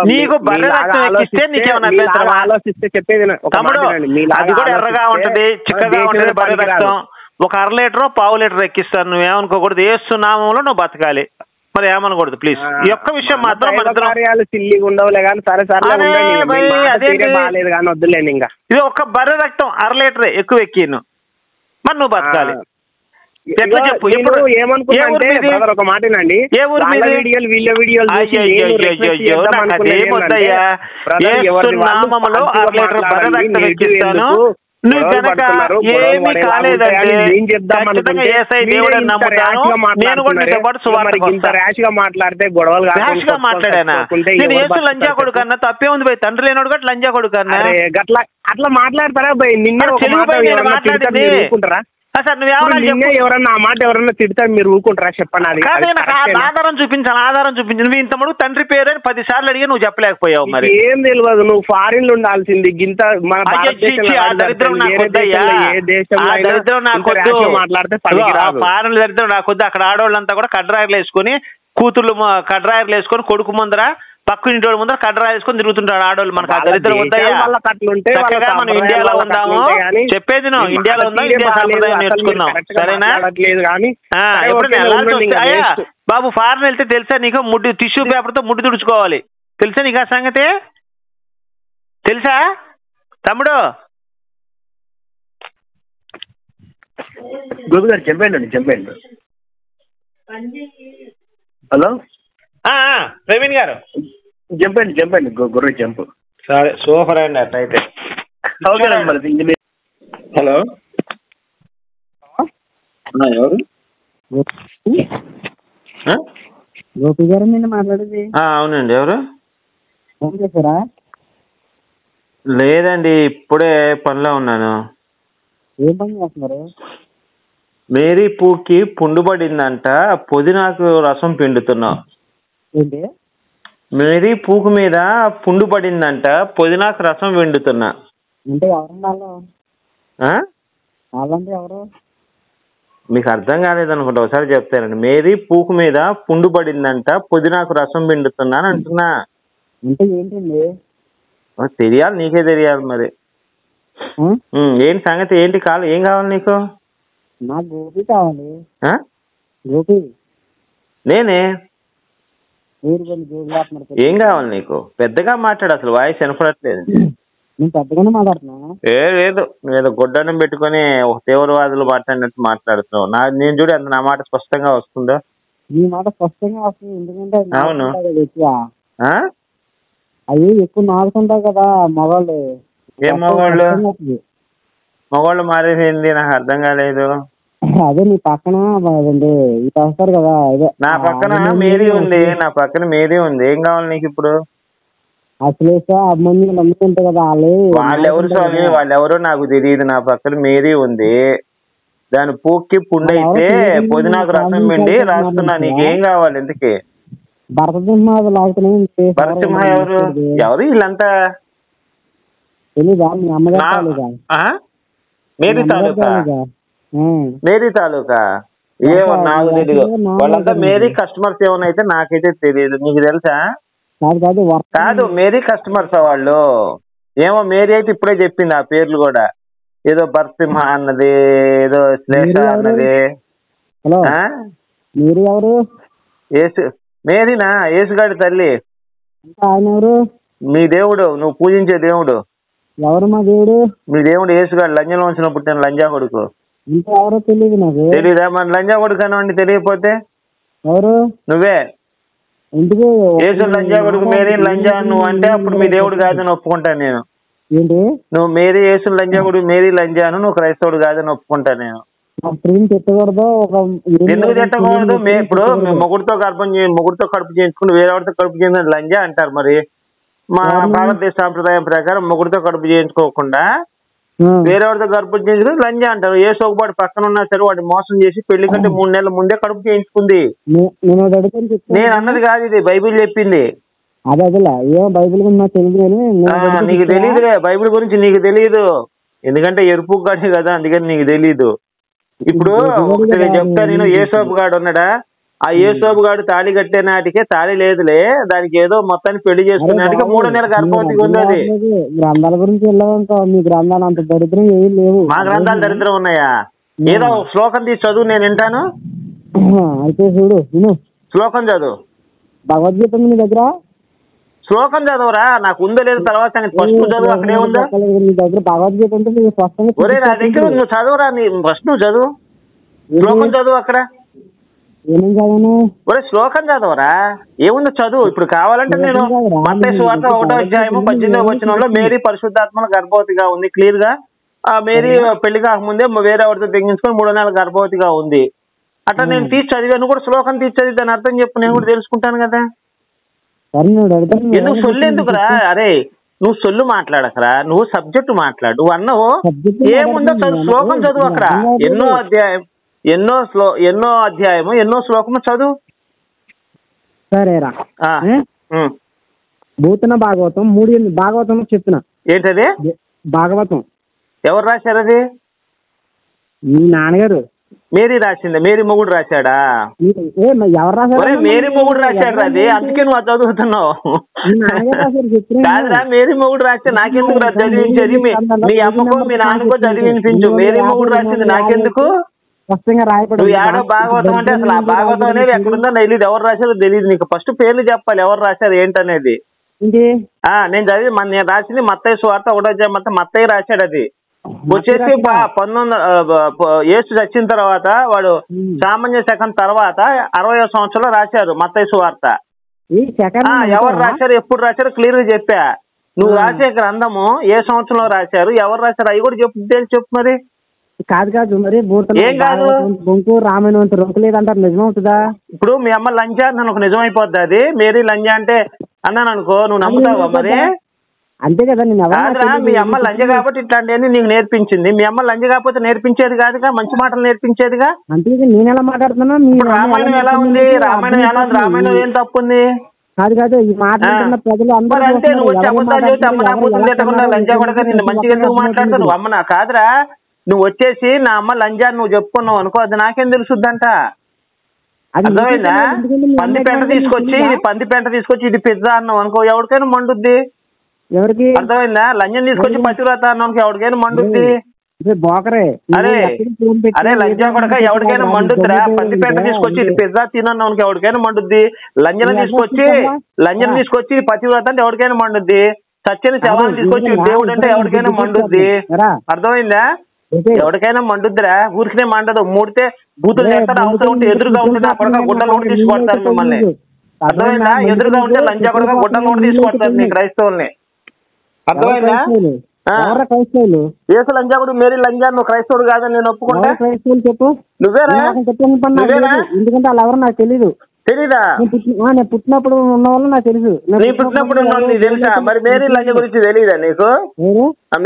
నీకు బర్రె రక్తం ఎక్కిస్తే నీకేమన్నా తమ్ముడు? అది కూడా ఎర్రగా ఉంటది, చిక్కగా ఉంటది బర్రె రక్తం. 1 లీటర్ 1/2 లీటర్ ఎక్కిస్తాను. నువ్వేమనుకోకూడదు. యేసు నామంలో నువ్వు బతకాలి. మరి ఏమనకూడదు ప్లీజ్. ఈ ఒక్క విషయం మాత్రం ఇది ఒక బర్రె రక్తం 1/2 లీటర్ ఎక్కువ ఎక్కిను. మరి నువ్వు బతకాలి. ఎట్లా చెప్పు? ఒక మాటనండి, నామములో 1/2 లీటర్ బర్రె రక్తం ఎక్కిస్తాను. నువ్వు కనుక ఏమి కాలేదంటే ఖచ్చితంగా యేసయ్య దేవుడని నమ్ముతాను. నేను కూడా నీతో పాటు సువార్తగా మాట్లాడితే గొడవలు మాట్లాడానా? నేను యేసు లంజా కొడుకు అన్నా, తప్పే ఉంది పోయి. తండ్రి లేనోడు గట్ల లంజా కొడుకు అన్నా. అట్లా మాట్లాడతారా? తెలుగు మాట్లాడింది సార్ నువ్వేమన్నా నిన్నే ఎవరన్నా ఆ మాట ఎవరన్నా తిడతాడు మీరు ఊరుకుంటారా చెప్పండి. అది కాదు, నాకు ఆధారం చూపించాను, ఆధారం చూపించాను. నువ్వు ఇంత మడుగు తండ్రి పేరు అని 10 సార్లు అడిగి నువ్వు చెప్పలేకపోయావు. మరి ఏం తెలియదు, నువ్వు ఫారిన్ లో ఉండాల్సింది. గింత మన దరిద్రం మాట్లాడితే ఫారెన్ దరిద్రం నాకొద్దు. అక్కడ ఆడవాళ్ళంతా కూడా కడ్రాయర్లు వేసుకొని, కూతుర్లు కడ్రాయర్లు వేసుకొని, కొడుకు ముందర పక్క ఇంటి వాళ్ళ ముందర కడ్రా వేసుకొని తిరుగుతుంటాడు ఆడవాళ్ళు. మనకు ఆ దరిద్రం వద్దయ్యా. చక్కగా మనం ఇండియాలో ఉందాము, చెప్పేది నువ్వు ఇండియాలో ఉందాం, ఇండియా సాంప్రదాయం నేర్చుకుందాం, సరేనా? బాబు ఫారెన్ వెళ్తే తెలుసా నీకు, ముడ్డి టిష్యూ పేపర్ తో ముడ్డి తుడుచుకోవాలి, తెలుసా నీకు ఆ సంగతి? తెలుసా తమ్ముడు? గోపి గారు చెప్పండి. హలో ప్రవీణ్ గారు చెప్పండి గుర్ర జంపు. సరే సూపర్ అండి అట్లయితే. హలో ఎవరు? గోపి గారు నేను మాట్లాడేది. అవునండి, ఎవరు? ఫోన్ చేశారా? లేదండి, ఇప్పుడే పనిలో ఉన్నాను. ఏం పని చేస్తున్నారు? మేరీ పూకి పుండు పడిందంట, పుదీనాకు రసం పిండుతున్నా. ఏంటి? మేరీ పూకు మీద పుండు పడిందంట, పుదీనాకు రసం పిండుతున్నా. అంటే ఎవరు వాళ్ళంటే ఎవరు? మీకు అర్థం కాలేదనుకుంటా, ఒకసారి చెప్తానండి. మేరీ పూకు మీద పుండు పడిందంట, పుదీనాకు రసం పిండుతున్నాను అంటున్నా. అంటే ఏంటండి? తెలియాలి, నీకే తెలియాలి మరి. ఏంటి సంగతి, ఏంటి కావాలి, ఏం కావాలి నీకు? నాకు గోపి కావాలి. గోపి నేనే. ఏం కావాలి నీకు? పెద్దగా మాట్లాడు, అసలు వాయిస్ వినపడట్లేదు. నేను పెద్దగానే మాట్లాడుతున్నా. లేదు, నువ్వు గొడ్డనం పెట్టుకుని ఒక తీవ్రవాదులు మాట్లాడినట్టు మాట్లాడుతున్నావు. నేను చూడు అంత నా మాట స్పష్టంగా వస్తుందా? నీ మాట స్పష్టంగా వస్తుంది, ఎందుకంటే అవును అవి ఎక్కువ నాడుతుంటాయి కదా మగవాళ్ళు. ఏం మగవాళ్ళు మారేది నాకు అర్థం కాలేదు. అదే నీ పక్కన ఇటు వస్తారు కదా, అదే నా పక్కన మేరీ ఉంది, నా పక్కన మేరీ ఉంది. ఏం కావాలి నీకు ఇప్పుడు? అసలు అమ్మాయి నమ్ముతుంటాయి కదా వాళ్ళెవరు స్వామి, వాళ్ళెవరో నాకు తెలియదు. నా పక్కన మేరీ ఉంది, దాని పూక్కి పుండైతే పుదీనాకు రసం పిండి రాస్తున్నా. నీకేం కావాలి ఇంతకీ? భరతసింహ లాగుతున్నాయి. భరతసింహ ఎవరు వీళ్ళంతా? తెలీదా మీ అమ్మగారు? మేరీ తాలూకా? మేరీ తాలూకా ఏమో నాకు తెలియదు. వాళ్ళంతా మేరీ కస్టమర్స్ ఏమైనా అయితే నాకైతే తెలియదు. నీకు తెలుసా? కాదు, మేరీ కస్టమర్స్ వాళ్ళు. ఏమో మేరీ అయితే ఇప్పుడే చెప్పింది ఆ పేర్లు కూడా. ఏదో భరతసింహ అన్నది, ఏదో శ్లేష అన్నది. మీరు ఎవరు? మేరీనా? యేసుగాడి తల్లి. ఆయన ఎవరు? మీ దేవుడు, నువ్వు పూజించే దేవుడు. ఎవరు మా దేవుడు? మీ దేవుడు యేసుగాడు, లంజంలో ఉంచిన పుట్టిన లంజా కొడుకు. ఇంకా ఎవరో తెలియదు నాకు. తెలీదా? మన లంజా కొడుకు అనండి, తెలియకపోతే ఎవరు? నువ్వే. యేసు లంజా కొడుకు, మేరీ లంజా నువ్వు అంటే అప్పుడు మీ దేవుడు కాదని ఒప్పుకుంటాను నేను. ఏంటి? నువ్వు మేరీ యేసు లంజా కొడుకు, మేరీ లంజాను, నువ్వు క్రైస్తవుడు కాదని ఒప్పుకుంటాను నేను. తిట్టకూడదు. ఎందుకు తిట్టకూడదు? ఇప్పుడు మొగుడితో కడుపు చేయించుకుని వేరేవాడితో కడుపు చేయించుకుని లంజా అంటారు. మరి మా భారతదేశ సాంప్రదాయం ప్రకారం మొగుడితో కడుపు చేయించుకోకుండా వేరేవాడితో కడుపు చేయించుకుని లంజా అంటారు. ఏ సోగుబాటు పక్కన ఉన్నా సరే వాడిని మోసం చేసి పెళ్లి కంటే 3 నెలల ముందే కడుపు చేయించుకుంది. నేను అన్నది కాదు, ఇది బైబిల్ చెప్పింది. నీకు తెలియదులే, బైబిల్ గురించి నీకు తెలియదు, ఎందుకంటే ఎరుపు గాడి కదా, అందుకని నీకు తెలీదు. ఇప్పుడు ఒకటి చెప్తా నేను. యేసోబు గాడు ఉన్నాడా? ఆ యేసోబు గాడు తాళి కట్టే నాటికే తాళి లేదులే, దానికి ఏదో మొత్తాన్ని పెళ్లి చేసుకునే నాటికి 3 నెలల గర్భవతిగా ఉంది. అది గ్రంథాల గురించి వెళ్ళాలంటే మీ గ్రంథాలు అంత దరిద్రం ఏం లేవు. మా గ్రంథాలు దరిద్రం ఉన్నాయా? ఏదో శ్లోకం తీసి చదువు, నేను వింటాను. అయితే చూడు, శ్లోకం చదువు. భగవద్గీత మీ దగ్గర? శ్లోకం చదవరా, నాకు ఉందో లేదు తర్వాత ఫస్ట్ చదువు, అక్కడే ఉందా మీ దగ్గర భగవద్గీత ఉంటే ఒరే నా దగ్గర నువ్వు చదవరా, ఫస్ట్ నువ్వు చదువు, శ్లోకం చదువు అక్కడ. ఏమేం చదవను? ఒరే శ్లోకం చదవరా, ఏముందో చదువు. ఇప్పుడు కావాలంటే నేను మత్తయి సువార్త 1వ అధ్యాయము 18వ వచనంలో మేరీ పరిశుద్ధాత్మల గర్భవతిగా ఉంది క్లియర్ గా. ఆ మేరీ పెళ్లి కాకముందే వేరే ఎవరితో తెగించుకొని 3 నెలల గర్భవతిగా ఉంది. అట్లా నేను తీసి చదివాను కూడా, శ్లోకం తీసి చదివి దాని అర్థం చెప్పు, నేను కూడా తెలుసుకుంటాను కదా. ఎందుకు సొల్లేందుకురా? అరే నువ్వు సొల్లు మాట్లాడకరా, నువ్వు సబ్జెక్టు మాట్లాడు. నువ్వు అన్నావు ఏముందో చదువు, శ్లోకం చదువు. అక్కడ ఎన్నో అధ్యాయము ఎన్నో శ్లోకము చదువు. సరేరా, భూతన భాగవతం 3 భాగవతం చెప్తున్నా. ఏంటది భాగవతం? ఎవరు రాశారు అది? మీ నాన్నగారు. మేరీ రాసిందా? మేరీ మొగుడు రాశాడా? ఎవరు రాశారు? మేరీ మొగుడు రాశాడు అది, అందుకే నువ్వు అది చదువుతున్నావు. కాదురా, మేరీ మొగుడు రాస్తే నాకెందుకు రా చదివించేది? మీ అమ్మకో మీ నాన్నకో చదివి వినిపించు. మేరీ మొగుడు రాసింది నాకెందుకు? నువ్వు ఏడో భాగవతం అంటే అసలు ఆ భాగవతం అనేది ఎక్కడుందో తెలియదు, ఎవరు రాశారో తెలియదు నీకు. ఫస్ట్ పేర్లు చెప్పాలి ఎవరు రాశారు ఏంటనేది. నేను చదివి నేను రాసింది మత్తయి సువార్త 1వ అధ్యాయం. మత్తయి రాశాడు అది. వచ్చేసి 19 యేసు చచ్చిన తర్వాత వాడు సామాన్య శకం తర్వాత 60వ సంవత్సరంలో రాశారు మత్తయి సువార్త. ఎవరు రాశారు ఎప్పుడు రాశారు క్లియర్ గా చెప్పా. నువ్వు రాసే గ్రంథము ఏ సంవత్సరంలో రాశారు ఎవరు రాశారు అవి కూడా చెప్పు మరి. కాదు మరి ఏం కాదు రామాయణం లేదంటారు, నిజమవుతుందా? ఇప్పుడు మీ అమ్మ లంజా నాకు నిజమైపోద్ది అది. మేరీ లంజా అంటే అన్నాను అనుకో, నువ్వు నమ్ముతావా మరి? అంతే కదా. మీ అమ్మ లంజ కాబట్టి ఇట్లాంటివన్నీ నీకు నేర్పించింది. మీ అమ్మ లంజ కాకపోతే నేర్పించేది కాదుగా, మంచి మాటలు నేర్పించేదిగా. అంతే నేను ఎలా మాట్లాడుతున్నా? రామాయణం ఎలా ఉంది? రామాయణం ఏం తప్పు ఉంది? కాదు ఈ మాట్లాడుతున్న ప్రజలు అందరూ అంటే నువ్వు వచ్చి అబద్ధాలు చెబితే అమ్మ నా కూతురు తిట్టకుండా లంజా కూడా నిన్ను మంచిగా ఎందుకు మాట్లాడతావు? నువ్వు అమ్మ నా కాదురా, నువ్వు వచ్చేసి నా అమ్మ లంజా నువ్వు చెప్పుకున్నావు అనుకో, అది నాకేం తెలుసుద్దంట. అర్థమైందా? పందిపెంట తీసుకొచ్చి ఇది పిజ్జా అన్నావు అనుకో, ఎవరికైనా మండుద్ది. ఎవరికి? అర్థమైందా? లంజం తీసుకొచ్చి పతివ్రత అన్నావు ఎవరికైనా మండుద్ది. అరే లంజా కొడక ఎవరికైనా మండుద్దిరా. పందిపేట తీసుకొచ్చి ఇది పిజ్జా తినన్నావు ఎవరికైనా మండుద్ది. లంజన తీసుకొచ్చి పతివ్రత అంటే ఎవరికైనా మండుద్ది. సత్యని శవాన్ని తీసుకొచ్చి దేవుడు అంటే ఎవరికైనా మండుద్ది. అర్థమైందా? ఎవరికైనా మండుద్దిరా, ఊరికినే మండదు. మూడితే బూతులు చేస్తారు, అవసరం ఉంటే ఎదురుగా ఉంటే అక్కడ గుడ్డలు కూడా తీసుకొడతారు మిమ్మల్ని. అర్థమైందా? ఎదురుగా ఉంటే లంజా కూడా గుడ్డలు కూడా తీసుకొడతారు మీ క్రైస్తవుల్ని. అర్థమైందా? యేసు లంజా కూడా మేరీ లంజా, నువ్వు క్రైస్తవుడు కాదని నేను ఒప్పుకుంటా. చెప్పు నువ్వేనా? ఎందుకంటే వాళ్ళు ఎవరు నాకు తెలీదు. తెలీదా? నేను పుట్టినప్పుడు ఉన్న వాళ్ళు నాకు తెలుసు. నీ పుట్టినప్పుడు ఉన్న వాళ్ళు నీకు తెలుసా? మరి మేరీ లంజ గురించి తెలీదా నీకు?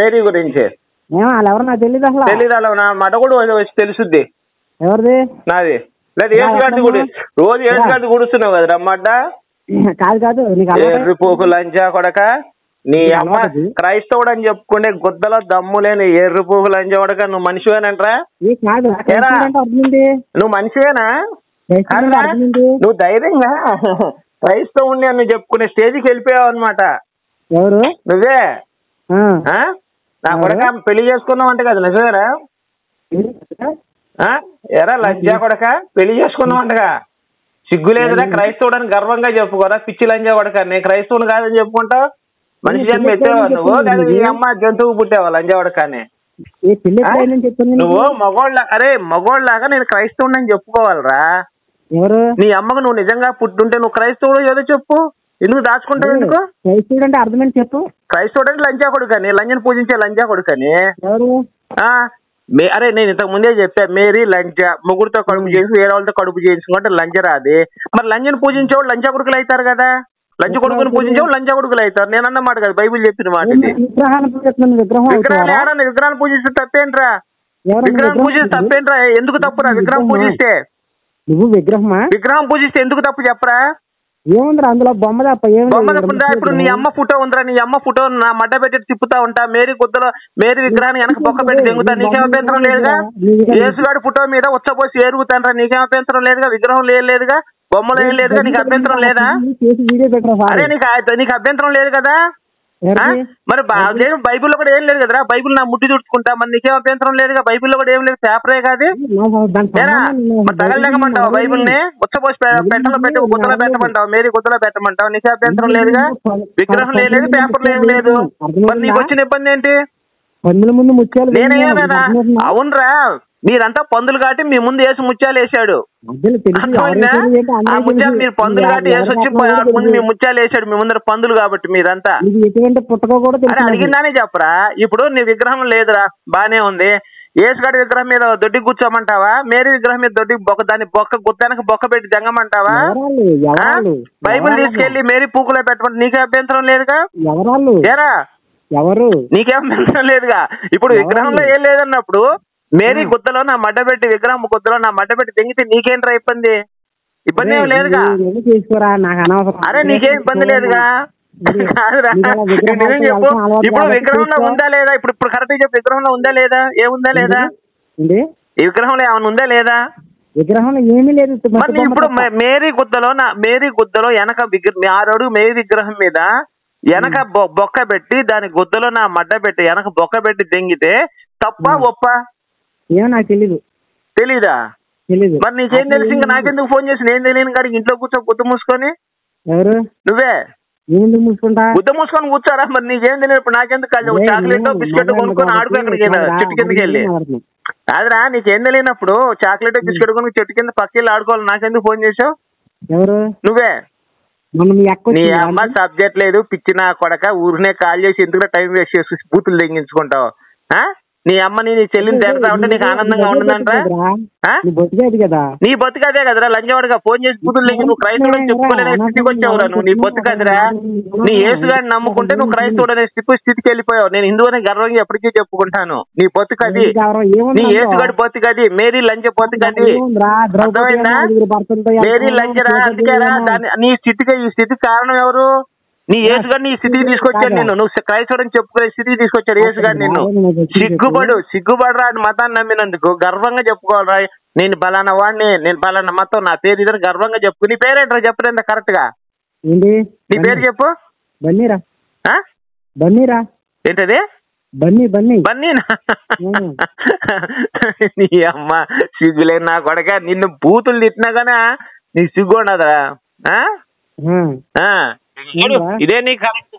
మేరీ గురించి వాళ్ళెవరు నాకు తెలీదు అసలు. తెలీదు? అలా నా మాట కూడా వచ్చి తెలుసుద్ది. ఎవరిది? నాది. లేదు ఏసుగాడి గుడి రోజు ఏసుగాడి గుడుస్తున్నావు కదా రమ్మాట. కాదు ఎర్రిపోకు లంజా కొడక, నీ అమ్మ క్రైస్తవుడు అని చెప్పుకునే గుద్దలో దమ్ము లేని ఎర్రిపోకు లంజా కొడక, నువ్వు మనిషివేనంట్రా? నువ్వు మనిషివేనా? నువ్వు ధైర్యంగా క్రైస్తవుడిని అని చెప్పుకునే స్టేజ్కి వెళ్ళిపోయావు అనమాట. ఎవరు? నువ్వే. నా కొడక పెళ్లి చేసుకున్నావు అంటే కదా నిజమేరా? ఎరా లంజా కొడక పెళ్లి చేసుకున్నావు అంటగా, సిగ్గు లేదురా? క్రైస్తవుడు అని గర్వంగా చెప్పుకోరా. పిచ్చి లంజా కొడక, నేను క్రైస్తవుని కాదని చెప్పుకుంటావు. మనిషి జన్మ ఎత్తావా నువ్వు? కానీ నీ అమ్మ జంతువు పుట్టావా లంజా కొడక అని? నువ్వు మగోళ్ళలాగా నేను క్రైస్తవుని అని చెప్పుకోవాలరా. నీ అమ్మకు నువ్వు నిజంగా పుట్టుంటే నువ్వు క్రైస్తవుడు ఏదో చెప్పు. ఎందుకు దాచుకుంటావు? ఎందుకు? క్రైస్తవుడు అంటే అర్థమని చెప్పు. క్రైస్తవుడు అంటే లంజా కొడుకని, లంజను పూజించే లంజా కొడుకని. అరే నేను ఇంతకు ముందే చెప్పా, మేరీ లంజా ముగ్గురితో కడుపు చేసి వేరే వాళ్ళతో కడుపు చేయించుకుంటే లంజ రాది. మరి లంజను పూజించేవాళ్ళు లంజా కొడుకులు అవుతారు కదా, లంజ కొడుకుని పూజించేవాళ్ళు లంజా కొడుకులు అవుతారు. నేను అన్నమాట కదా, బైబిల్ చెప్పిన మాట ఇది. విగ్రహాన్ని పూజిస్తే తప్పేంట్రా? విగ్రహం పూజిస్తే తప్పేంట్రా? ఎందుకు తప్పురా విగ్రహం పూజిస్తే? నువ్వు విగ్రహం పూజిస్తే ఎందుకు తప్పు చెప్పరా? ఏముందిరా అందులో బొమ్మ తప్ప? బొమ్మ తప్పుందా? ఇప్పుడు నీ అమ్మ ఫోటో ఉందిరా, నీ అమ్మ ఫోటో నా మడ్డ పెట్టి తిప్పుతా ఉంటా. మేరీ గుద్దలో మేరీ విగ్రహాన్ని వెనక బొక్క పెట్టి దింగుతా, నీకేం అభ్యంతరం లేదుగా? యేసుగాడి ఫోటో మీద ఉచ్చపోసి ఏరుగుతానరా, నీకేం అభ్యంతరం లేదుగా? విగ్రహం లేదుగా, బొమ్మలు ఏం లేదుగా, నీకు అభ్యంతరం లేదా? అరే నీకు అభ్యంతరం లేదు కదా? మరి నేను బైబిల్లో కూడా ఏం లేదు కదరా, బైబిల్ నా ముట్టి చుట్టుకుంటా, మరి నీకేం అభ్యంతరం లేదుగా? బైబిల్లో కూడా ఏం లేదు, పేపరే కాదు. మరి తగలలేకమంటావు బైబిల్ ని? ఉచ్చపోసి పెట్టలో పెట్టి గుద్దలో పెట్టమంటావు, మేరీ గుద్దలో పెట్టమంటావు, నీకే అభ్యంతరం లేదుగా? విగ్రహం లేదు, పేపర్లు ఏం లేదు, మరి నీకు వచ్చిన ఇబ్బంది ఏంటి? నేనేమైనా? అవునరా, మీరంతా పందులు కాబట్టి మీ ముందు వేసి ముత్యాలు వేసాడు. ఆ ముత్యాలు మీరు పందులు కాబట్టి వేసి వచ్చి ముందు మీ ముత్యాలు వేసాడు మీ ముందర పందులు కాబట్టి మీరంతా. అరే అడిగిందానే చెప్పరా. ఇప్పుడు నీ విగ్రహం లేదురా, బానే ఉంది, యేసుగాడి విగ్రహం మీద దొడ్డి కూర్చోమంటావా? మేరీ విగ్రహం మీద దొడ్డి దాని గుత్తానికి బొక్క పెట్టి జంగమంటావా? బైబిల్ తీసుకెళ్లి మేరీ పూకులో పెట్టమంటే నీకే అభ్యంతరం లేదుగా? ఏరా నీకే అభ్యంతరం లేదుగా? ఇప్పుడు విగ్రహంలో ఏం లేదన్నప్పుడు మేరీ గుద్దలో నా మడ్డ పెట్టి విగ్రహం గుద్దలో నా మడ్డ పెట్టి తెంగితే నీకేంట్రా ఇబ్బంది? ఇబ్బంది ఏం లేదుగా. అరే నీకేం ఇబ్బంది లేదుగా. ఇప్పుడు విగ్రహంలో ఉందా లేదా? ఇప్పుడు కరెక్ట్ చెప్పు, విగ్రహంలో ఉందా లేదా? ఏముందా లేదా? ఈ విగ్రహంలో ఏమైనా ఉందా లేదా? విగ్రహంలో ఏమీ లేదు. మరి ఇప్పుడు మేరీ గుద్దలో వెనక 6 అడుగు మేరీ విగ్రహం మీద వెనక బొక్క పెట్టి దాని గుద్దలో నా మడ్డ పెట్టి వెనక బొక్క పెట్టి దెంగితే తప్ప ఒప్ప? ఏమో నాకు తెలీదా? మరి నీకేం తెలిసి ఇంకా నాకెందుకు ఫోన్ చేసి? నేను తెలియని కాడికి ఇంట్లో కూర్చో గుద్ద మూసుకొని. ఎవరు? నువ్వే మూసుకుంటా గుద్ద మూసుకొని కూర్చోరా. మరి నీకేం తెలియదు. ఇప్పుడు నాకెందుకు చాక్లెట్ బిస్కెట్ కొనుక్కొని ఆడుకో ఎక్కడికి చెట్టు కిందకి వెళ్ళి. కాదురా, నీకేం తెలియనప్పుడు చాక్లెట్ బిస్కెట్ కొనుక్కు చెట్టు కింద పక్కెళ్ళి ఆడుకోవాలి. నాకెందుకు ఫోన్ చేసావు? ఎవరు? నువ్వే. నీ అమ్మ సబ్జెక్ట్ లేదు పిచ్చిన కొడక. ఊరినే కాల్ చేసి ఎందుకు టైం వేస్ట్ చేసి బూతులు తెగించుకుంటావు? నీ అమ్మని నీ చెల్లిని తిడతా ఉంటే నీకు ఆనందంగా ఉండదంటరా? నీ బతుకు అదే కదరా లంజవాడిగా. ఫోన్ చేసి బూతులు తెగి నువ్వు క్రైస్తవుడని చెప్పుకోలేని స్థితికి వచ్చావురా నువ్వు. నీ బతుకు అదిరా. నీ యేసుగాడిని నమ్ముకుంటే నువ్వు క్రైస్తవుడనే స్థితికి వెళ్ళిపోయావు. నేను హిందూ అనే గర్వంగా ఎప్పటికీ చెప్పుకుంటాను. నీ బతుకు అది. నీ యేసుగాడి బతుకు అది. మేరీ లంజ బతుకు అది. అర్థమైందా? మేరీ లంజరా. అందుకేరా నీ స్థితికి ఈ స్థితికి కారణం ఎవరు? నీ యేసుగాడు నీ స్థితికి తీసుకొచ్చాడు నిన్ను. నువ్వు క్రైస్తవుడని చెప్పుకునే స్థితికి తీసుకొచ్చాడు యేసుగాడు నిన్ను. సిగ్గుపడరా అని మతాన్ని నమ్మినందుకు. గర్వంగా చెప్పుకోవాలరా, నేను బలానా వాడిని, నేను బలానా మతం, నా పేరు ఇదని గర్వంగా చెప్పు. నీ పేరేంట్రా చెప్పలేదు కరెక్ట్ గా. నీ పేరు చెప్పు. ఏంటది? బన్నీనా? నీ అమ్మ సిగ్గులేదు నా కొడక. నిన్ను బూతులు తిట్టినా గానా నీకు సిగ్గు ఉండదురా. ఇదే నీ కరెక్ట్.